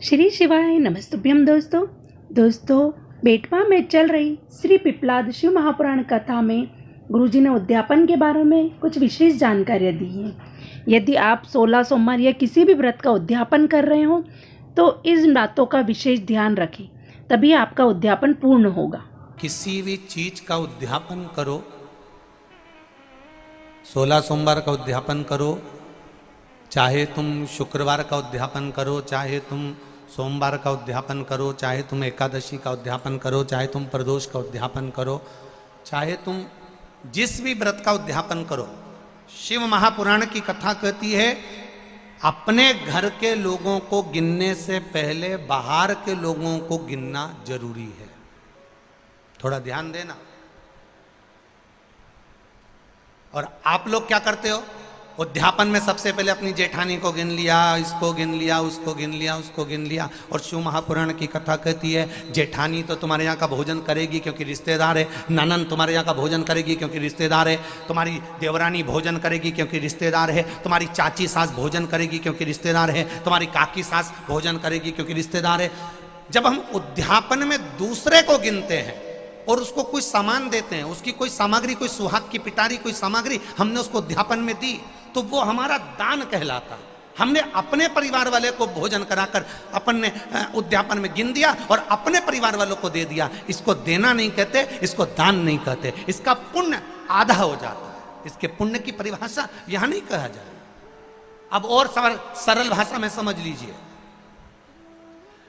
श्री शिवाय नमस्तुभ्यम दोस्तों बेटवा में चल रही श्री पिपलाद शिव महापुराण कथा में गुरुजी ने उद्यापन के बारे में कुछ विशेष जानकारियाँ दी हैं। यदि आप 16 सोमवार या किसी भी व्रत का उद्यापन कर रहे हो तो इस बातों का विशेष ध्यान रखें, तभी आपका उद्यापन पूर्ण होगा। किसी भी चीज का उद्यापन करो, 16 सोमवार का उद्यापन करो, चाहे तुम शुक्रवार का उद्यापन करो, चाहे तुम सोमवार का उद्यापन करो, चाहे तुम एकादशी का उद्यापन करो, चाहे तुम प्रदोष का उद्यापन करो, चाहे तुम जिस भी व्रत का उद्यापन करो, शिव महापुराण की कथा कहती है अपने घर के लोगों को गिनने से पहले बाहर के लोगों को गिनना जरूरी है। थोड़ा ध्यान देना। और आप लोग क्या करते हो? उद्यापन में सबसे पहले अपनी जेठानी को गिन लिया, इसको गिन लिया, उसको गिन लिया, उसको गिन लिया। और शिव महापुराण की कथा कहती है जेठानी तो तुम्हारे यहाँ का भोजन करेगी क्योंकि रिश्तेदार है, ननन तुम्हारे यहाँ का भोजन करेगी क्योंकि रिश्तेदार है, तुम्हारी देवरानी भोजन करेगी क्योंकि रिश्तेदार है, तुम्हारी चाची सास भोजन करेगी क्योंकि रिश्तेदार है, तुम्हारी काकी सास भोजन करेगी क्योंकि रिश्तेदार है। जब हम उद्यापन में दूसरे को गिनते हैं और उसको कोई सामान देते हैं, उसकी कोई सामग्री, कोई सुहाग की पिटारी, कोई सामग्री हमने उसको उद्यापन में दी, तो वो हमारा दान कहलाता। हमने अपने परिवार वाले को भोजन कराकर अपन ने उद्यापन में गिन दिया और अपने परिवार वालों को दे दिया। इसको देना नहीं कहते, इसको दान नहीं कहते, इसका पुण्य आधा हो जाता है। इसके पुण्य की परिभाषा यहां नहीं कहा जाए। अब और सरल भाषा में समझ लीजिए।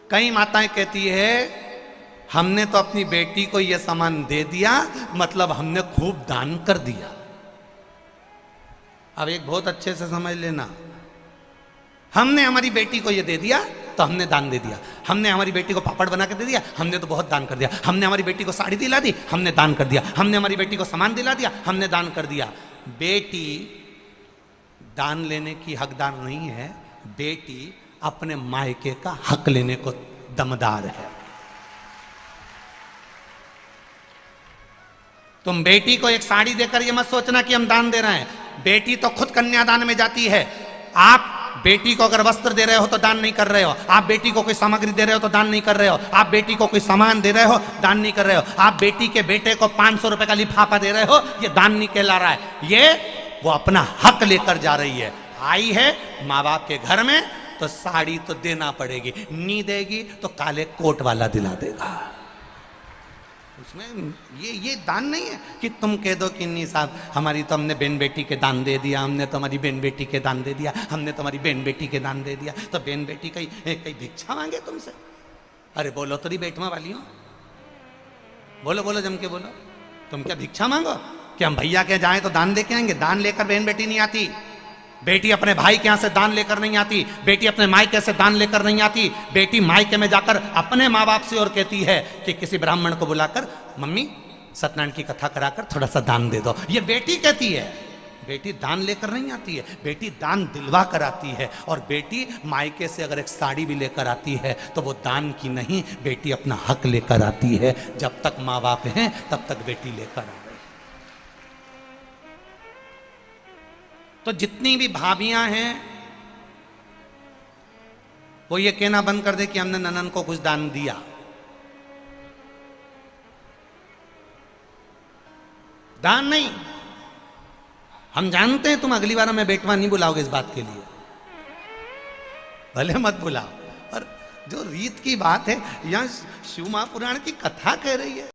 कई माताएं कहती है हमने तो अपनी बेटी को यह सामान दे दिया, मतलब हमने खूब दान कर दिया। अब एक बहुत अच्छे से समझ लेना, हमने हमारी बेटी को ये दे दिया तो हमने दान दे दिया। हमने हमारी बेटी को पापड़ बना के दे दिया, हमने तो बहुत दान कर दिया। हमने हमारी बेटी को साड़ी दिला दी, हमने दान कर दिया। हमने हमारी बेटी को सामान दिला दिया, हमने दान कर दिया। बेटी दान लेने की हकदार नहीं है, बेटी अपने मायके का हक लेने को दमदार है। तुम बेटी को एक साड़ी देकर ये मत सोचना कि हम दान दे रहे हैं। बेटी तो खुद कन्यादान में जाती है। आप बेटी को अगर वस्त्र दे रहे हो तो दान नहीं कर रहे हो। आप बेटी को कोई सामग्री दे रहे हो तो दान नहीं कर रहे हो। आप बेटी को कोई सामान दे रहे हो, दान नहीं कर रहे हो। आप बेटी के बेटे को 500 रुपए का लिफाफा दे रहे हो, ये दान नहीं कहला रहा है। ये वो अपना हक लेकर जा रही है। आई है माँ बाप के घर में तो साड़ी तो देना पड़ेगी, नहीं देगी तो काले कोट वाला दिला देगा। उसमें ये दान नहीं है कि तुम कह दो कि नहीं साहब हमारी तो हमने बहन बेटी के दान दे दिया, हमने तो हमारी बहन बेटी के दान दे दिया, हमने तो हमारी बहन बेटी के दान दे दिया, तो बहन बेटी कहीं भिक्षा मांगे तुमसे? अरे बोलो तो बेटवा वाली हो, बोलो बोलो जम के बोलो। तुम क्या भिक्षा मांगो कि हम भैया के जाएं तो दान लेके आएंगे? दान लेकर बहन बेटी नहीं आती। बेटी अपने भाई के यहाँ से दान लेकर नहीं आती। बेटी अपने मायके से दान लेकर नहीं आती। बेटी मायके में जाकर अपने माँ बाप से और कहती है कि किसी ब्राह्मण को बुलाकर मम्मी सत्यनारायण की कथा कराकर थोड़ा सा दान दे दो। ये बेटी कहती है। बेटी दान लेकर नहीं आती है, बेटी दान दिलवा कर आती है। और बेटी मायके से अगर एक साड़ी भी लेकर आती है तो वो दान की नहीं, बेटी अपना हक लेकर आती है। जब तक माँ बाप हैं तब तक बेटी लेकर आ रही। तो जितनी भी भाभियां हैं वो ये कहना बंद कर दे कि हमने ननन को कुछ दान दिया। दान नहीं। हम जानते हैं तुम अगली बार हमें बेटवा नहीं बुलाओगे इस बात के लिए, भले मत बुलाओ। और जो रीत की बात है, यहां शिव महापुराण की कथा कह रही है।